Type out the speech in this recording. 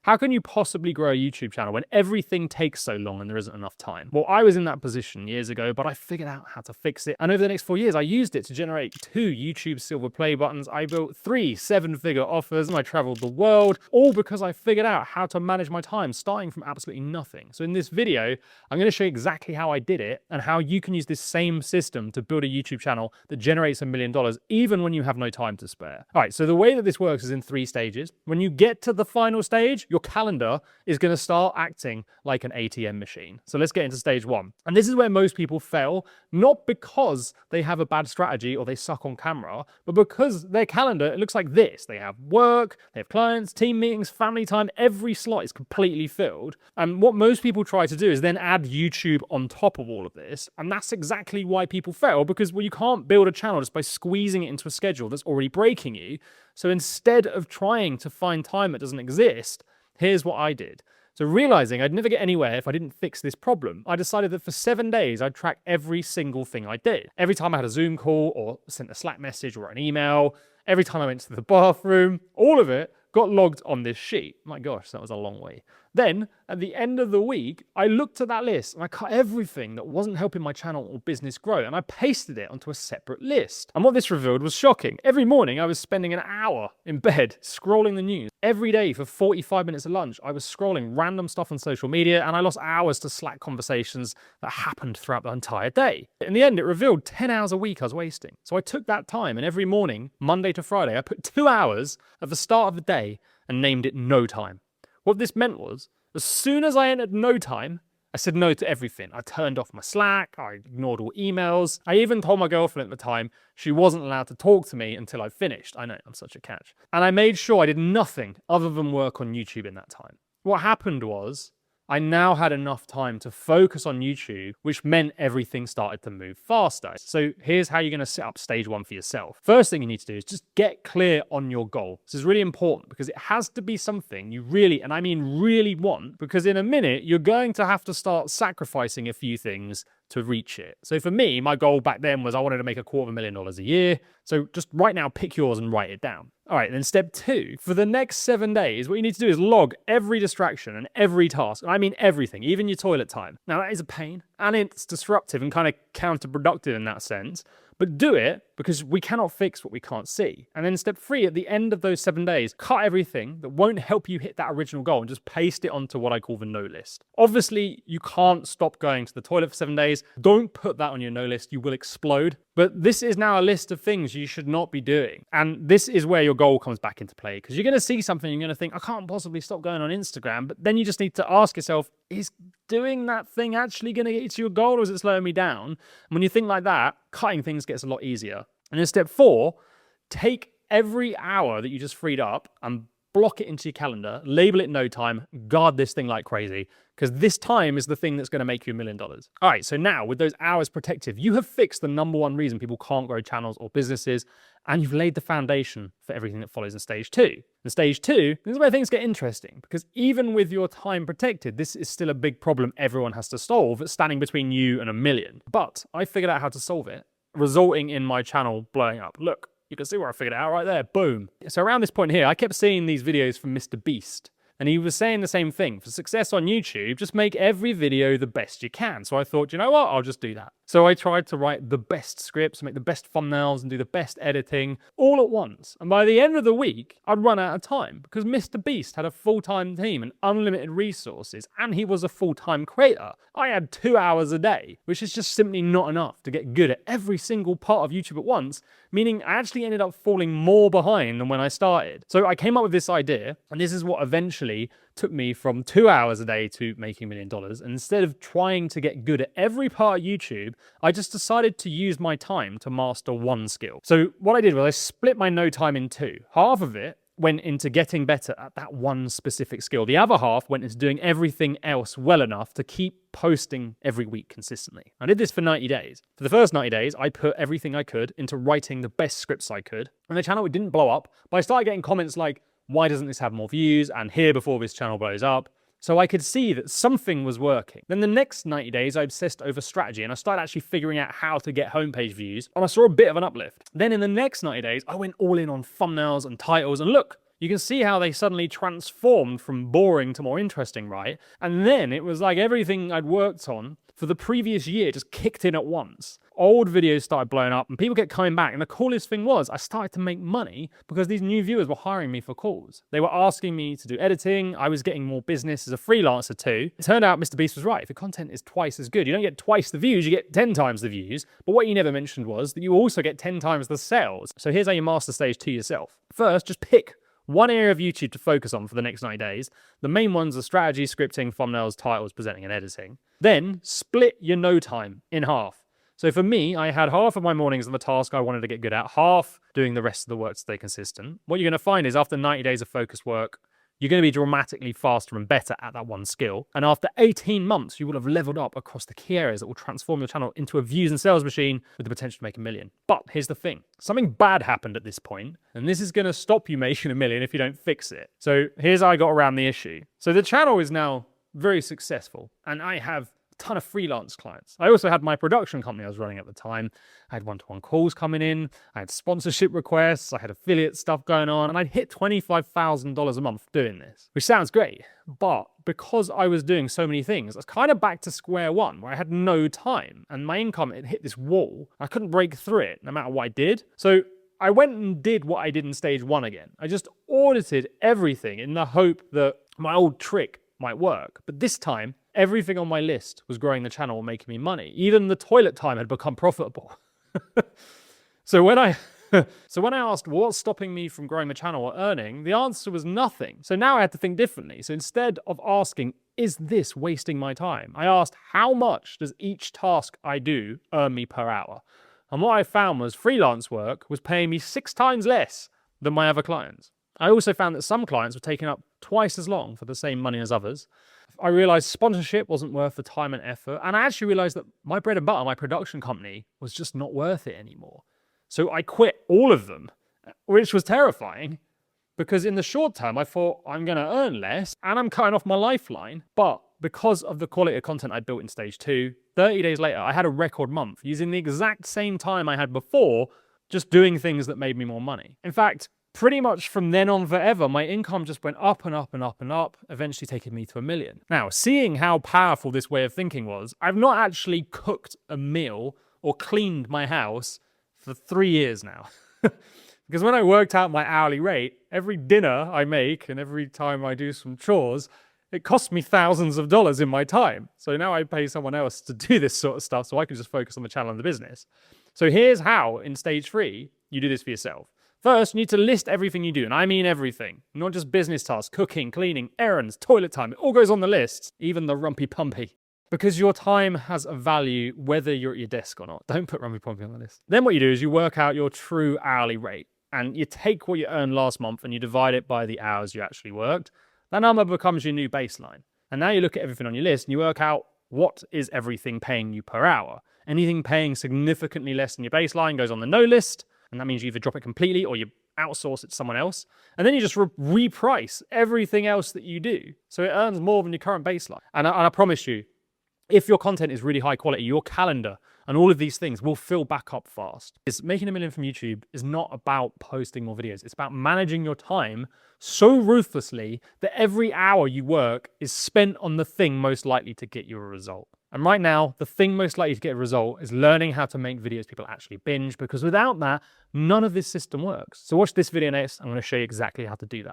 How can you possibly grow a YouTube channel when everything takes so long and there isn't enough time? Well, I was in that position years ago, but I figured out how to fix it. And over the next 4 years, I used it to generate 2 YouTube Silver Play buttons. I built 3 7-figure offers, and I traveled the world, all because I figured out how to manage my time, starting from absolutely nothing. So in this video, I'm going to show you exactly how I did it and how you can use this same system to build a YouTube channel that generates $1 million, even when you have no time to spare. All right, so the way that this works is in 3 stages. When you get to the final stage, your calendar is going to start acting like an ATM machine. So let's get into stage 1. And this is where most people fail, not because they have a bad strategy or they suck on camera, but because their calendar, it looks like this. They have work, they have clients, team meetings, family time, every slot is completely filled. And what most people try to do is then add YouTube on top of all of this. And that's exactly why people fail, because well, you can't build a channel just by squeezing it into a schedule that's already breaking you. So instead of trying to find time that doesn't exist, here's what I did. So realizing I'd never get anywhere if I didn't fix this problem, I decided that for 7 days, I'd track every single thing I did. Every time I had a Zoom call or sent a Slack message or an email, every time I went to the bathroom, all of it got logged on this sheet. My gosh, that was a long way. Then, at the end of the week, I looked at that list and I cut everything that wasn't helping my channel or business grow, and I pasted it onto a separate list. And what this revealed was shocking. Every morning, I was spending an hour in bed scrolling the news. Every day for 45 minutes at lunch, I was scrolling random stuff on social media, and I lost hours to Slack conversations that happened throughout the entire day. In the end, it revealed 10 hours a week I was wasting. So I took that time, and every morning, Monday to Friday, I put 2 hours at the start of the day and named it no time. What this meant was, as soon as I entered no time, I said no to everything. I turned off my Slack, I ignored all emails. I even told my girlfriend at the time she wasn't allowed to talk to me until I finished. I know, I'm such a catch. And I made sure I did nothing other than work on YouTube in that time. What happened was, I now had enough time to focus on YouTube, which meant everything started to move faster. So here's how you're going to set up stage 1 for yourself. First thing you need to do is just get clear on your goal. This is really important because it has to be something you really, and I mean really want, because in a minute, you're going to have to start sacrificing a few things to reach it. So for me, my goal back then was I wanted to make $250,000 a year. So just right now, pick yours and write it down. All right, then step 2, for the next 7 days, what you need to do is log every distraction and every task. I mean everything, even your toilet time. Now that is a pain and it's disruptive and kind of counterproductive in that sense, but do it because we cannot fix what we can't see. And then step 3, at the end of those 7 days, cut everything that won't help you hit that original goal and just paste it onto what I call the no list. Obviously, you can't stop going to the toilet for 7 days. Don't put that on your no list. You will explode. But this is now a list of things you should not be doing. And this is where your goal comes back into play, because you're going to see something, you're going to think, I can't possibly stop going on Instagram. But then you just need to ask yourself, is doing that thing actually going to get you to your goal, or is it slowing me down? And when you think like that, cutting things gets a lot easier. And then step 4, take every hour that you just freed up and block it into your calendar, label it no time, guard this thing like crazy, because this time is the thing that's going to make you $1 million. All right, so now with those hours protected, you have fixed the #1 reason people can't grow channels or businesses, and you've laid the foundation for everything that follows in stage 2. In stage 2, this is where things get interesting, because even with your time protected, this is still a big problem everyone has to solve. It's standing between you and $1 million. But I figured out how to solve it, resulting in my channel blowing up. Look, you can see where I figured it out right there. Boom. So around this point here, I kept seeing these videos from Mr. Beast. And he was saying the same thing. For success on YouTube, just make every video the best you can. So I thought, you know what? I'll just do that. So I tried to write the best scripts, make the best thumbnails, and do the best editing all at once. And by the end of the week, I'd run out of time because Mr. Beast had a full-time team and unlimited resources, and he was a full-time creator. I had 2 hours a day, which is just simply not enough to get good at every single part of YouTube at once, meaning I actually ended up falling more behind than when I started. So I came up with this idea, and this is what eventually took me from 2 hours a day to making $1 million. And instead of trying to get good at every part of YouTube, I just decided to use my time to master one skill. So what I did was I split my no time in 2. Half of it went into getting better at that one specific skill. The other half went into doing everything else well enough to keep posting every week consistently. I did this for 90 days. For the first 90 days, I put everything I could into writing the best scripts I could. And the channel didn't blow up, but I started getting comments like, why doesn't this have more views? And here before this channel blows up. So I could see that something was working. Then the next 90 days, I obsessed over strategy and I started actually figuring out how to get homepage views, and I saw a bit of an uplift. Then in the next 90 days, I went all in on thumbnails and titles, and look, you can see how they suddenly transformed from boring to more interesting, right? And then it was like everything I'd worked on for the previous year just kicked in at once. Old videos started blowing up and people kept coming back. And the coolest thing was I started to make money because these new viewers were hiring me for calls. They were asking me to do editing. I was getting more business as a freelancer too. It turned out Mr. Beast was right. If your content is twice as good, you don't get twice the views, you get 10 times the views. But what you never mentioned was that you also get 10 times the sales. So here's how you master stage 2 yourself. First, just pick one area of YouTube to focus on for the next 90 days. The main ones are strategy, scripting, thumbnails, titles, presenting, and editing. Then split your no time in half. So for me, I had half of my mornings on the task I wanted to get good at, half doing the rest of the work to stay consistent. What you're going to find is after 90 days of focused work, you're going to be dramatically faster and better at that one skill. And after 18 months, you will have leveled up across the key areas that will transform your channel into a views and sales machine with the potential to make $1 million. But here's the thing. Something bad happened at this point, and this is going to stop you making $1 million if you don't fix it. So here's how I got around the issue. So the channel is now very successful, and I have ton of freelance clients. I also had my production company I was running at the time. I had one-to-one calls coming in. I had sponsorship requests. I had affiliate stuff going on. And I'd hit $25,000 a month doing this, which sounds great. But because I was doing so many things, I was kind of back to square one where I had no time. And my income had hit this wall. I couldn't break through it no matter what I did. So I went and did what I did in stage 1 again. I just audited everything in the hope that my old trick might work. But this time, everything on my list was growing the channel and making me money. Even the toilet time had become profitable. So when I asked what's stopping me from growing the channel or earning, the answer was nothing. So now I had to think differently. So instead of asking, is this wasting my time? I asked, how much does each task I do earn me per hour? And what I found was freelance work was paying me 6 times less than my other clients. I also found that some clients were taking up twice as long for the same money as others. I realized sponsorship wasn't worth the time and effort. And I actually realized that my bread and butter, my production company, was just not worth it anymore. So I quit all of them, which was terrifying because in the short term, I thought I'm going to earn less and I'm cutting off my lifeline. But because of the quality of content I built in stage 2, 30 days later, I had a record month using the exact same time I had before, just doing things that made me more money. In fact, pretty much from then on forever, my income just went up and up and up and up, eventually taking me to $1 million. Now, seeing how powerful this way of thinking was, I've not actually cooked a meal or cleaned my house for 3 years now. Because when I worked out my hourly rate, every dinner I make and every time I do some chores, it costs me thousands of dollars in my time. So now I pay someone else to do this sort of stuff so I can just focus on the channel and the business. So here's how, in stage 3, you do this for yourself. First, you need to list everything you do, and I mean everything. Not just business tasks, cooking, cleaning, errands, toilet time. It all goes on the list, even the rumpy-pumpy. Because your time has a value whether you're at your desk or not. Don't put rumpy-pumpy on the list. Then what you do is you work out your true hourly rate, and you take what you earned last month and you divide it by the hours you actually worked. That number becomes your new baseline. And now you look at everything on your list and you work out what is everything paying you per hour. Anything paying significantly less than your baseline goes on the no list. And that means you either drop it completely or you outsource it to someone else. And then you just reprice everything else that you do. So it earns more than your current baseline. And I promise you, if your content is really high quality, your calendar and all of these things will fill back up fast. Making $1 million from YouTube is not about posting more videos. It's about managing your time so ruthlessly that every hour you work is spent on the thing most likely to get you a result. And right now, the thing most likely to get a result is learning how to make videos people actually binge, because without that, none of this system works. So watch this video next. I'm going to show you exactly how to do that.